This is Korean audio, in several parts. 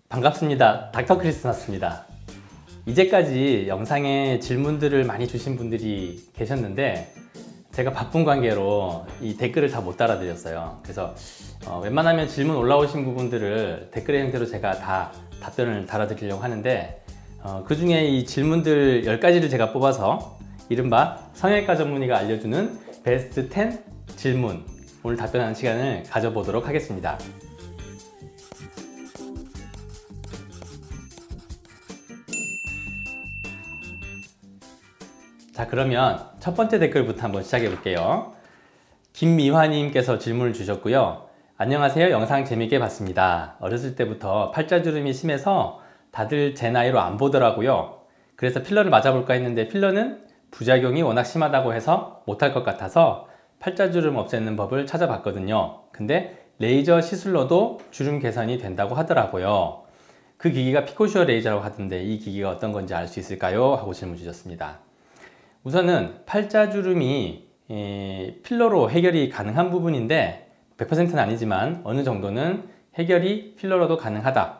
반갑습니다. 닥터 크리스마스입니다. 이제까지 영상에 질문들을 많이 주신 분들이 계셨는데 제가 바쁜 관계로 이 댓글을 다 못 달아드렸어요. 그래서 웬만하면 질문 올라오신 부분들을 댓글의 형태로 제가 다 답변을 달아드리려고 하는데 그 중에 이 질문들 10가지를 제가 뽑아서 이른바 성형외과 전문의가 알려주는 베스트 10 질문, 오늘 답변하는 시간을 가져보도록 하겠습니다. 자, 그러면 첫 번째 댓글부터 한번 시작해 볼게요. 김미화님께서 질문을 주셨고요. 안녕하세요. 영상 재밌게 봤습니다. 어렸을 때부터 팔자주름이 심해서 다들 제 나이로 안 보더라고요. 그래서 필러를 맞아볼까 했는데 필러는 부작용이 워낙 심하다고 해서 못할 것 같아서 팔자주름 없애는 법을 찾아봤거든요. 근데 레이저 시술로도 주름 개선이 된다고 하더라고요. 그 기기가 피코슈어 레이저라고 하던데 이 기기가 어떤 건지 알 수 있을까요? 하고 질문 주셨습니다. 우선은 팔자주름이 필러로 해결이 가능한 부분인데 100%는 아니지만 어느 정도는 해결이 필러로도 가능하다.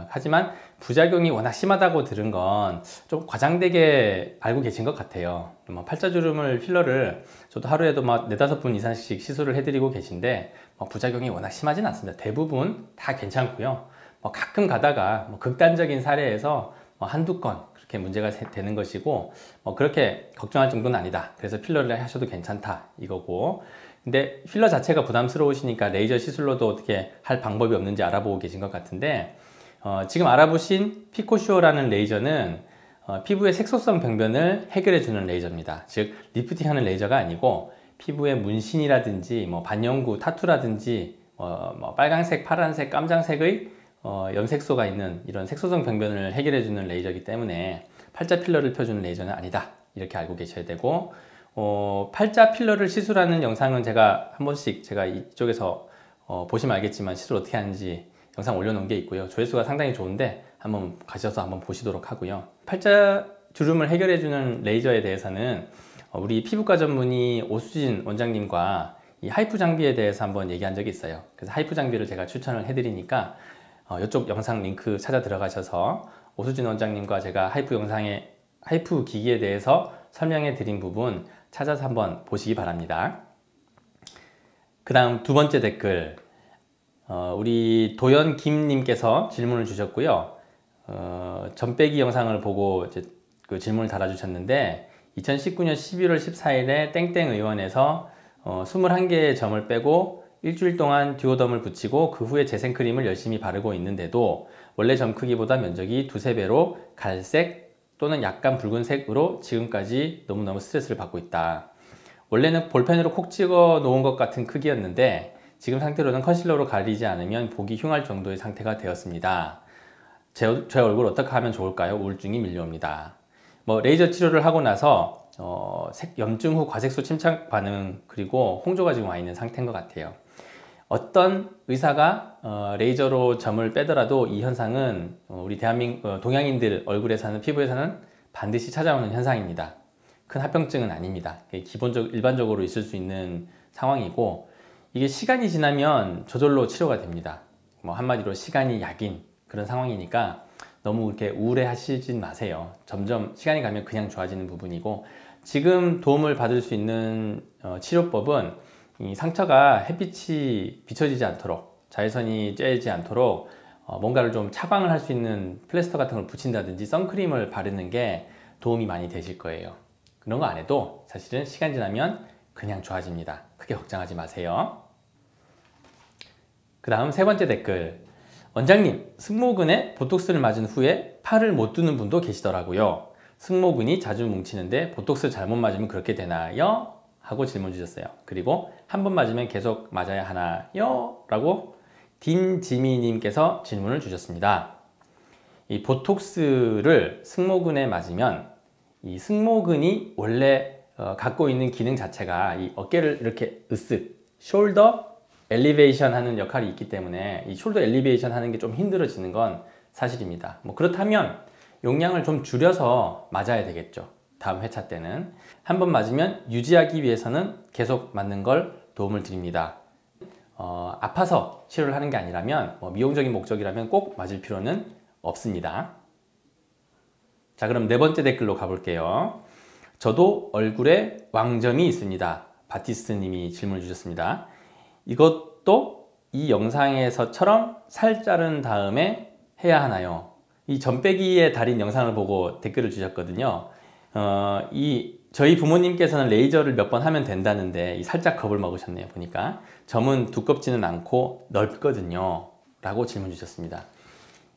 하지만 부작용이 워낙 심하다고 들은 건 좀 과장되게 알고 계신 것 같아요. 팔자주름을 필러를 저도 하루에도 막 4-5분 이상씩 시술을 해드리고 계신데 부작용이 워낙 심하진 않습니다. 대부분 다 괜찮고요. 가끔 가다가 극단적인 사례에서 한두 건 그렇게 문제가 되는 것이고 그렇게 걱정할 정도는 아니다. 그래서 필러를 하셔도 괜찮다 이거고, 근데 필러 자체가 부담스러우시니까 레이저 시술로도 어떻게 할 방법이 없는지 알아보고 계신 것 같은데 지금 알아보신 피코슈어라는 레이저는 피부의 색소성 병변을 해결해 주는 레이저입니다. 즉 리프팅하는 레이저가 아니고 피부의 문신이라든지 반영구 타투라든지 빨간색, 파란색, 깜장색의 염색소가 있는 이런 색소성 병변을 해결해 주는 레이저이기 때문에 팔자 필러를 펴주는 레이저는 아니다, 이렇게 알고 계셔야 되고, 팔자 필러를 시술하는 영상은 제가 한 번씩 제가 이쪽에서 보시면 알겠지만 시술 어떻게 하는지 영상 올려놓은 게 있고요. 조회수가 상당히 좋은데 한번 가셔서 한번 보시도록 하고요. 팔자 주름을 해결해 주는 레이저에 대해서는 우리 피부과 전문의 오수진 원장님과 이 하이프 장비에 대해서 한번 얘기한 적이 있어요. 그래서 하이프 장비를 제가 추천을 해드리니까 이쪽 영상 링크 찾아 들어가셔서 오수진 원장님과 제가 하이프 기기에 대해서 설명해 드린 부분 찾아서 한번 보시기 바랍니다. 그 다음 두 번째 댓글, 우리 도연 김님께서 질문을 주셨고요. 전빼기 영상을 보고 이제 그 질문을 달아주셨는데 2019년 11월 14일에 땡땡 의원에서 21개의 점을 빼고 일주일 동안 듀오덤을 붙이고 그 후에 재생크림을 열심히 바르고 있는데도 원래 점 크기보다 면적이 2~3배로 갈색 또는 약간 붉은색으로 지금까지 너무너무 스트레스를 받고 있다. 원래는 볼펜으로 콕 찍어 놓은 것 같은 크기였는데 지금 상태로는 컨실러로 가리지 않으면 보기 흉할 정도의 상태가 되었습니다. 제 얼굴 어떻게 하면 좋을까요? 우울증이 밀려옵니다. 레이저 치료를 하고 나서 염증 후 과색소 침착 반응 그리고 홍조가 지금 와 있는 상태인 것 같아요. 어떤 의사가 레이저로 점을 빼더라도 이 현상은 우리 동양인들 얼굴에서는, 피부에서는 반드시 찾아오는 현상입니다. 큰 합병증은 아닙니다. 일반적으로 있을 수 있는 상황이고, 이게 시간이 지나면 저절로 치료가 됩니다. 한마디로 시간이 약인 그런 상황이니까 너무 이렇게 우울해 하시진 마세요. 점점 시간이 가면 그냥 좋아지는 부분이고, 지금 도움을 받을 수 있는 치료법은 이 상처가 햇빛이 비춰지지 않도록, 자외선이 쬐지 않도록 뭔가를 좀 차광을 할 수 있는 플래스터 같은 걸 붙인다든지 선크림을 바르는 게 도움이 많이 되실 거예요. 그런 거 안 해도 사실은 시간 지나면 그냥 좋아집니다. 크게 걱정하지 마세요. 그 다음 세 번째 댓글, 원장님, 승모근에 보톡스를 맞은 후에 팔을 못 두는 분도 계시더라고요. 승모근이 자주 뭉치는데 보톡스 잘못 맞으면 그렇게 되나요? 하고 질문 주셨어요. 그리고 한 번 맞으면 계속 맞아야 하나요? 라고 딘지미님께서 질문을 주셨습니다. 이 보톡스를 승모근에 맞으면 이 승모근이 원래 갖고 있는 기능 자체가 이 어깨를 이렇게 으쓱 숄더 엘리베이션 하는 역할이 있기 때문에 이 숄더 엘리베이션 하는 게 좀 힘들어지는 건 사실입니다. 그렇다면 용량을 좀 줄여서 맞아야 되겠죠. 다음 회차 때는 한 번 맞으면 유지하기 위해서는 계속 맞는 걸 도움을 드립니다. 아파서 치료를 하는 게 아니라면 미용적인 목적이라면 꼭 맞을 필요는 없습니다. 자, 그럼 네 번째 댓글로 가볼게요. 저도 얼굴에 왕점이 있습니다. 바티스트 님이 질문을 주셨습니다. 이것도 이 영상에서처럼 살 자른 다음에 해야 하나요? 이 점빼기의 달인 영상을 보고 댓글을 주셨거든요. 저희 부모님께서는 레이저를 몇 번 하면 된다는데 살짝 겁을 먹으셨네요. 보니까 점은 두껍지는 않고 넓거든요 라고 질문 주셨습니다.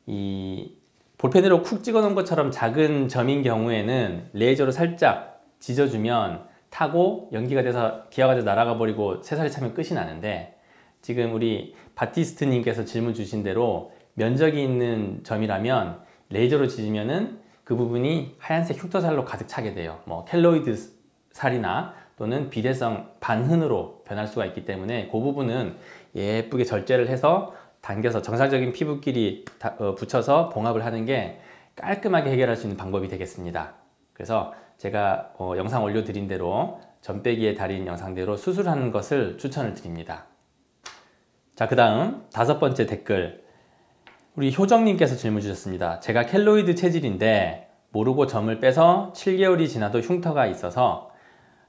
이 볼펜으로 쿡 찍어 놓은 것처럼 작은 점인 경우에는 레이저로 살짝 지져주면 타고 연기가 돼서 기화가 돼서 날아가 버리고 새살이 차면 끝이 나는데, 지금 우리 바티스트 님께서 질문 주신 대로 면적이 있는 점이라면 레이저로 지지면은 그 부분이 하얀색 흉터살로 가득 차게 돼요. 켈로이드 살이나 또는 비대성 반흔으로 변할 수가 있기 때문에 그 부분은 예쁘게 절제를 해서 당겨서 정상적인 피부끼리 붙여서 봉합을 하는 게 깔끔하게 해결할 수 있는 방법이 되겠습니다. 그래서 제가 영상 올려드린 대로 점빼기의 달인 영상대로 수술하는 것을 추천을 드립니다. 자, 그 다음 다섯 번째 댓글, 우리 효정님께서 질문 주셨습니다. 제가 켈로이드 체질인데 모르고 점을 빼서 7개월이 지나도 흉터가 있어서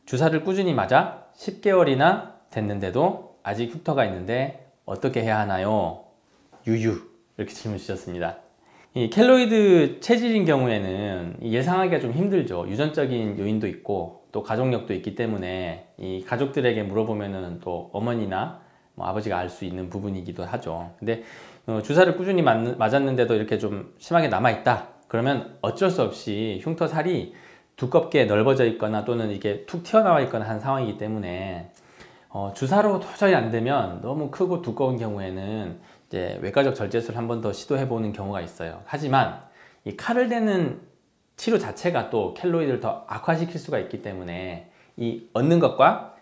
주사를 꾸준히 맞아 10개월이나 됐는데도 아직 흉터가 있는데 어떻게 해야 하나요? 유유, 이렇게 질문 주셨습니다. 이 켈로이드 체질인 경우에는 예상하기가 좀 힘들죠. 유전적인 요인도 있고 또 가족력도 있기 때문에 이 가족들에게 물어보면은 또 어머니나 아버지가 알 수 있는 부분이기도 하죠. 근데 주사를 꾸준히 맞았는데도 이렇게 좀 심하게 남아있다 그러면 어쩔 수 없이 흉터살이 두껍게 넓어져 있거나 또는 이게 툭 튀어나와 있거나 한 상황이기 때문에 주사로 도저히 안 되면 너무 크고 두꺼운 경우에는 이제 외과적 절제술을 한 번 더 시도해 보는 경우가 있어요. 하지만 이 칼을 대는 치료 자체가 또 켈로이드를 더 악화시킬 수가 있기 때문에 이 얻는 것과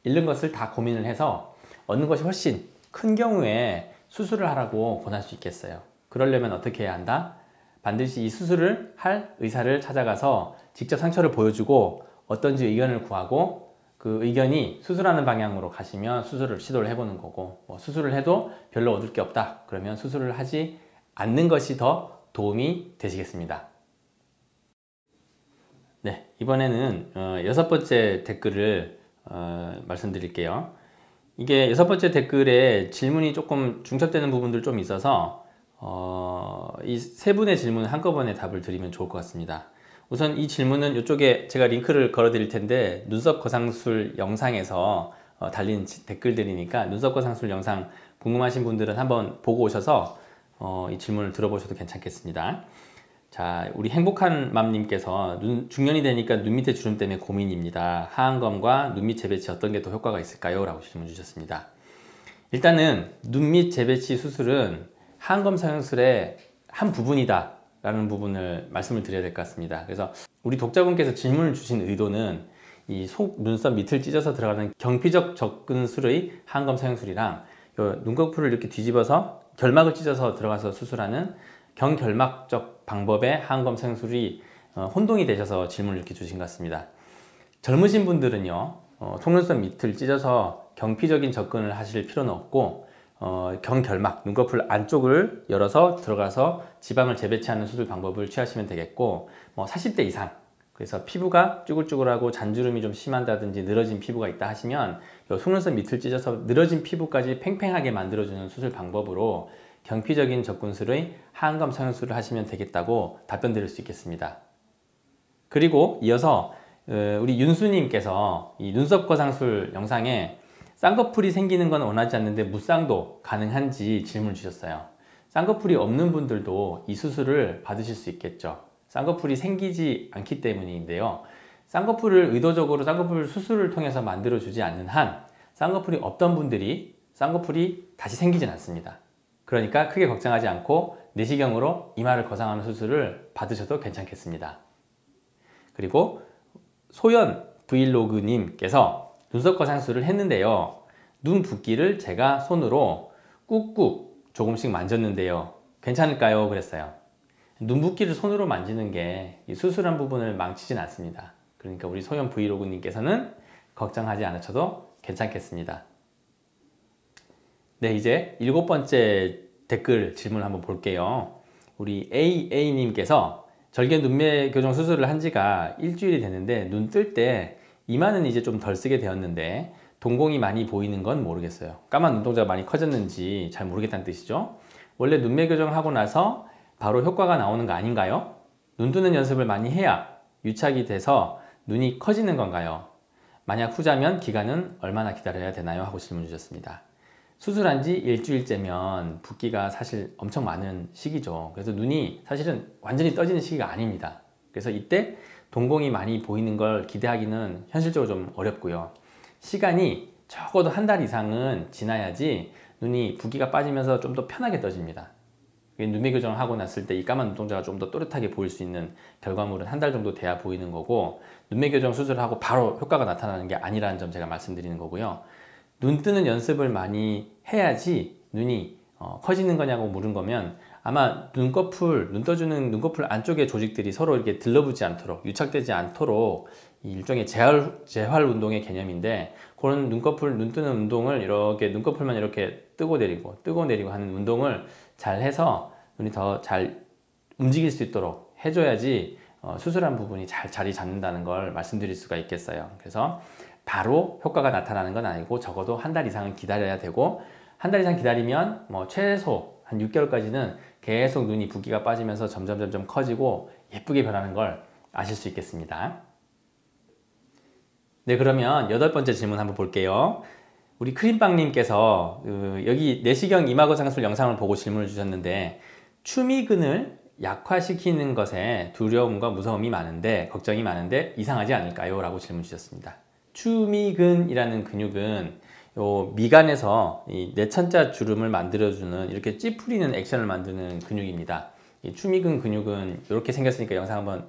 잃는 것을 다 고민을 해서 얻는 것이 훨씬 큰 경우에 수술을 하라고 권할 수 있겠어요. 그러려면 어떻게 해야 한다? 반드시 이 수술을 할 의사를 찾아가서 직접 상처를 보여주고 어떤지 의견을 구하고 그 의견이 수술하는 방향으로 가시면 수술을 시도를 해보는 거고, 수술을 해도 별로 얻을 게 없다 그러면 수술을 하지 않는 것이 더 도움이 되시겠습니다. 네, 이번에는 여섯 번째 댓글을 말씀드릴게요. 이게 여섯 번째 댓글에 질문이 조금 중첩되는 부분들 좀 있어서 이 세 분의 질문 한꺼번에 답을 드리면 좋을 것 같습니다. 우선 이 질문은 이쪽에 제가 링크를 걸어 드릴 텐데 눈썹 거상술 영상에서 달린 댓글들이니까 눈썹 거상술 영상 궁금하신 분들은 한번 보고 오셔서 이 질문을 들어보셔도 괜찮겠습니다. 자, 우리 행복한 맘님께서 중년이 되니까 눈 밑에 주름 때문에 고민입니다. 하안검과 눈 밑 재배치 어떤 게 더 효과가 있을까요? 라고 질문 주셨습니다. 일단은 눈 밑 재배치 수술은 하안검 성형술의 한 부분이다 라는 부분을 말씀을 드려야 될 것 같습니다. 그래서 우리 독자분께서 질문을 주신 의도는 이 속 눈썹 밑을 찢어서 들어가는 경피적 접근술의 하안검 성형술이랑 눈꺼풀을 이렇게 뒤집어서 결막을 찢어서 들어가서 수술하는 경결막적 방법의 하안검 성형술이 혼동이 되셔서 질문을 이렇게 주신 것 같습니다. 젊으신 분들은요, 속눈썹 밑을 찢어서 경피적인 접근을 하실 필요는 없고 경결막, 눈꺼풀 안쪽을 열어서 들어가서 지방을 재배치하는 수술 방법을 취하시면 되겠고, 40대 이상, 그래서 피부가 쭈글쭈글하고 잔주름이 좀 심한다든지 늘어진 피부가 있다 하시면 속눈썹 밑을 찢어서 늘어진 피부까지 팽팽하게 만들어주는 수술 방법으로 경피적인 접근술의 하안검 성형술을 하시면 되겠다고 답변 드릴 수 있겠습니다. 그리고 이어서 우리 윤수님께서 이 눈썹 거상술 영상에 쌍꺼풀이 생기는 건 원하지 않는데 무쌍도 가능한지 질문을 주셨어요. 쌍꺼풀이 없는 분들도 이 수술을 받으실 수 있겠죠. 쌍꺼풀이 생기지 않기 때문인데요. 쌍꺼풀을 의도적으로 쌍꺼풀 수술을 통해서 만들어주지 않는 한 쌍꺼풀이 없던 분들이 쌍꺼풀이 다시 생기진 않습니다. 그러니까 크게 걱정하지 않고 내시경으로 이마를 거상하는 수술을 받으셔도 괜찮겠습니다. 그리고 소연 브이로그님께서 눈썹 거상술을 했는데요. 눈 붓기를 제가 손으로 꾹꾹 조금씩 만졌는데요. 괜찮을까요? 그랬어요. 눈 붓기를 손으로 만지는 게 수술한 부분을 망치진 않습니다. 그러니까 우리 소연 브이로그님께서는 걱정하지 않으셔도 괜찮겠습니다. 네, 이제 7번째 댓글 질문 한번 볼게요. 우리 AA님께서 절개 눈매 교정 수술을 한 지가 일주일이 됐는데 눈 뜰 때 이마는 이제 좀 덜 쓰게 되었는데 동공이 많이 보이는 건 모르겠어요. 까만 눈동자가 많이 커졌는지 잘 모르겠다는 뜻이죠. 원래 눈매 교정하고 나서 바로 효과가 나오는 거 아닌가요? 눈 뜨는 연습을 많이 해야 유착이 돼서 눈이 커지는 건가요? 만약 후자면 기간은 얼마나 기다려야 되나요? 하고 질문 주셨습니다. 수술한 지 일주일째면 붓기가 사실 엄청 많은 시기죠. 그래서 눈이 사실은 완전히 떠지는 시기가 아닙니다. 그래서 이때 동공이 많이 보이는 걸 기대하기는 현실적으로 좀 어렵고요. 시간이 적어도 한 달 이상은 지나야지 눈이 붓기가 빠지면서 좀 더 편하게 떠집니다. 눈매 교정을 하고 났을 때 이 까만 눈동자가 좀 더 또렷하게 보일 수 있는 결과물은 한 달 정도 돼야 보이는 거고, 눈매 교정 수술을 하고 바로 효과가 나타나는 게 아니라는 점 제가 말씀드리는 거고요. 눈 뜨는 연습을 많이 해야지 눈이 커지는 거냐고 물은 거면 아마 눈꺼풀, 눈 떠주는 눈꺼풀 안쪽의 조직들이 서로 이렇게 들러붙지 않도록, 유착되지 않도록 이 일종의 재활 운동의 개념인데, 그런 눈꺼풀, 눈 뜨는 운동을 이렇게 눈꺼풀만 이렇게 뜨고 내리고 하는 운동을 잘 해서 눈이 더 잘 움직일 수 있도록 해줘야지 수술한 부분이 잘 자리 잡는다는 걸 말씀드릴 수가 있겠어요. 그래서 바로 효과가 나타나는 건 아니고 적어도 한 달 이상은 기다려야 되고, 한 달 이상 기다리면 뭐 최소 한 6개월까지는 계속 눈이 붓기가 빠지면서 점점 커지고 예쁘게 변하는 걸 아실 수 있겠습니다. 네, 그러면 8번째 질문 한번 볼게요. 우리 크림빵님께서 여기 내시경 이마거상술 영상을 보고 질문을 주셨는데, 추미근을 약화시키는 것에 두려움과 무서움이 많은데, 걱정이 많은데 이상하지 않을까요? 라고 질문 주셨습니다. 추미근이라는 근육은 요 미간에서 이 내천자 주름을 만들어주는, 이렇게 찌푸리는 액션을 만드는 근육입니다. 이 추미근 근육은 이렇게 생겼으니까 영상 한번,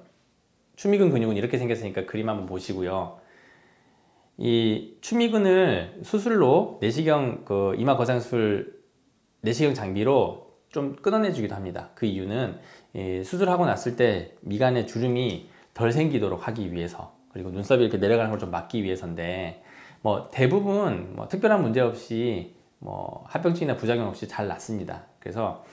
추미근 근육은 이렇게 생겼으니까 그림 한번 보시고요. 이 추미근을 수술로 내시경 이마 거상술 내시경 장비로 좀 끊어내 주기도 합니다. 그 이유는 수술하고 났을 때 미간에 주름이 덜 생기도록 하기 위해서, 그리고 눈썹이 이렇게 내려가는 걸 좀 막기 위해서인데, 뭐 대부분 특별한 문제 없이 합병증이나 부작용 없이 잘 낫습니다. 그래서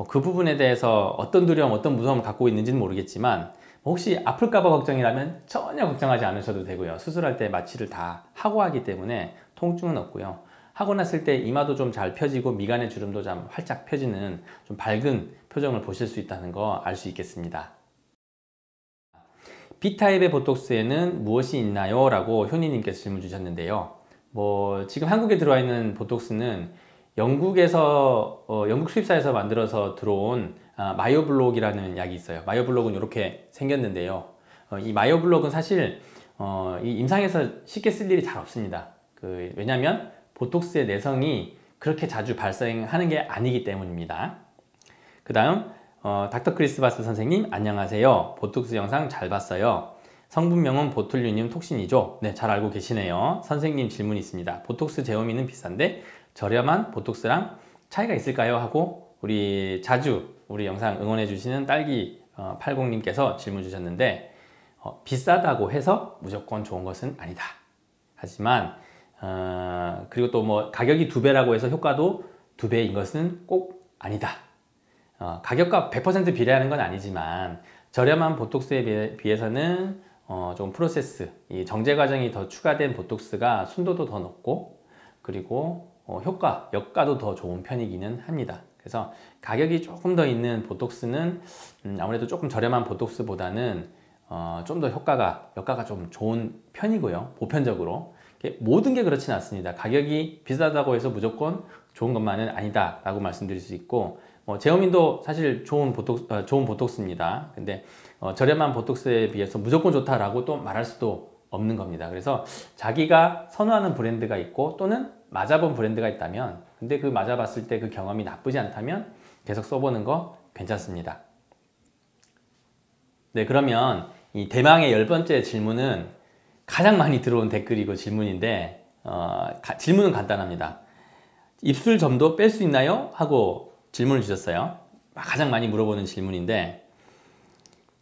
그 부분에 대해서 어떤 두려움, 어떤 무서움을 갖고 있는지는 모르겠지만, 혹시 아플까봐 걱정이라면 전혀 걱정하지 않으셔도 되고요. 수술할 때 마취를 다 하고 하기 때문에 통증은 없고요. 하고 났을 때 이마도 좀 잘 펴지고 미간의 주름도 좀 활짝 펴지는 좀 밝은 표정을 보실 수 있다는 거 알 수 있겠습니다. B타입의 보톡스에는 무엇이 있나요? 라고 효니님께서 질문 주셨는데요. 지금 한국에 들어와 있는 보톡스는 영국에서 영국 수입사에서 만들어서 들어온 마이오블록이라는 약이 있어요. 마이오블록은 이렇게 생겼는데요. 이 마이오블록은 사실 이 임상에서 쉽게 쓸 일이 잘 없습니다. 왜냐하면 보톡스의 내성이 그렇게 자주 발생하는 게 아니기 때문입니다. 그 다음 닥터 크리스바스 선생님 안녕하세요. 보톡스 영상 잘 봤어요. 성분명은 보툴리늄 톡신이죠. 네, 잘 알고 계시네요. 선생님 질문이 있습니다. 보톡스 제어미는 비싼데 저렴한 보톡스랑 차이가 있을까요? 하고 자주 우리 영상 응원해 주시는 딸기 80님께서 질문 주셨는데, 비싸다고 해서 무조건 좋은 것은 아니다. 하지만 그리고 또 가격이 2배라고 해서 효과도 2배인 것은 꼭 아니다. 가격과 100% 비례하는 건 아니지만 저렴한 보톡스에 비해서는 좀 프로세스, 이 정제 과정이 더 추가된 보톡스가 순도도 더 높고, 그리고 여가도 더 좋은 편이기는 합니다. 그래서 가격이 조금 더 있는 보톡스는 아무래도 조금 저렴한 보톡스보다는 좀 더 여가가 좀 좋은 편이고요. 보편적으로 모든 게 그렇진 않습니다. 가격이 비싸다고 해서 무조건 좋은 것만은 아니다 라고 말씀드릴 수 있고, 제어민도 사실 좋은 보톡스입니다. 근데 저렴한 보톡스에 비해서 무조건 좋다라고 또 말할 수도 없는 겁니다. 그래서 자기가 선호하는 브랜드가 있고, 또는 맞아본 브랜드가 있다면, 근데 그 맞아봤을 때 그 경험이 나쁘지 않다면 계속 써보는 거 괜찮습니다. 네, 그러면 이 대망의 10번째 질문은 가장 많이 들어온 댓글이고 질문인데, 질문은 간단합니다. 입술 점도 뺄 수 있나요? 하고 질문을 주셨어요. 가장 많이 물어보는 질문인데,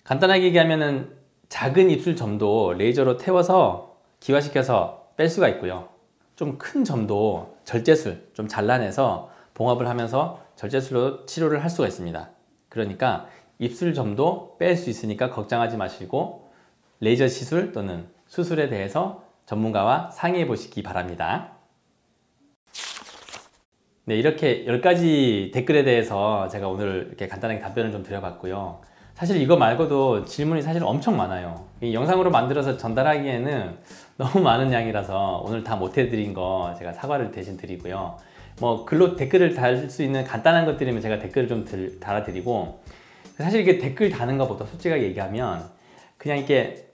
간단하게 얘기하면은 작은 입술 점도 레이저로 태워서 기화시켜서 뺄 수가 있고요. 좀 큰 점도 절제술 좀 잘라내서 봉합을 하면서 절제술로 치료를 할 수가 있습니다. 그러니까 입술점도 뺄 수 있으니까 걱정하지 마시고 레이저 시술 또는 수술에 대해서 전문가와 상의해 보시기 바랍니다. 네, 이렇게 10가지 댓글에 대해서 제가 오늘 이렇게 간단하게 답변을 좀 드려봤고요. 사실 이거 말고도 질문이 사실 엄청 많아요. 이 영상으로 만들어서 전달하기에는 너무 많은 양이라서 오늘 다 못 해드린 거 제가 사과를 대신 드리고요. 뭐 글로 댓글을 달 수 있는 간단한 것들이면 제가 댓글을 좀 달아드리고, 사실 이게 댓글 다는 것보다 솔직하게 얘기하면 그냥 이렇게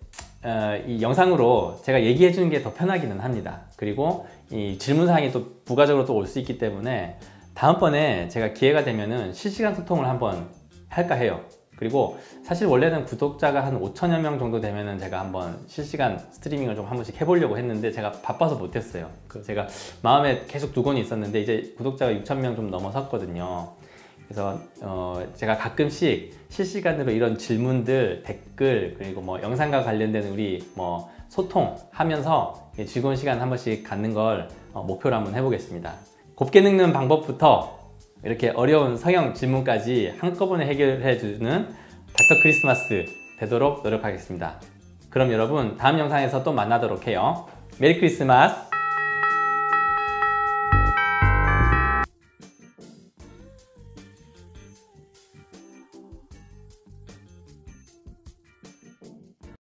이 영상으로 제가 얘기해 주는 게 더 편하기는 합니다. 그리고 이 질문사항이 또 부가적으로 또 올 수 있기 때문에 다음번에 제가 기회가 되면은 실시간 소통을 한번 할까 해요. 그리고 사실 원래는 구독자가 한 5천여 명 정도 되면은 제가 한번 실시간 스트리밍을 좀 한 번씩 해보려고 했는데 제가 바빠서 못했어요. 그 제가 마음에 계속 두고는 있었는데 이제 구독자가 6천 명 좀 넘어섰거든요. 그래서 제가 가끔씩 실시간으로 이런 질문들, 댓글, 그리고 뭐 영상과 관련된 우리 뭐 소통하면서 즐거운 시간 한 번씩 갖는 걸 목표로 한번 해보겠습니다. 곱게 늙는 방법부터 이렇게 어려운 성형 질문까지 한꺼번에 해결해주는 닥터 크리스마스 되도록 노력하겠습니다. 그럼 여러분 다음 영상에서 또 만나도록 해요. 메리 크리스마스!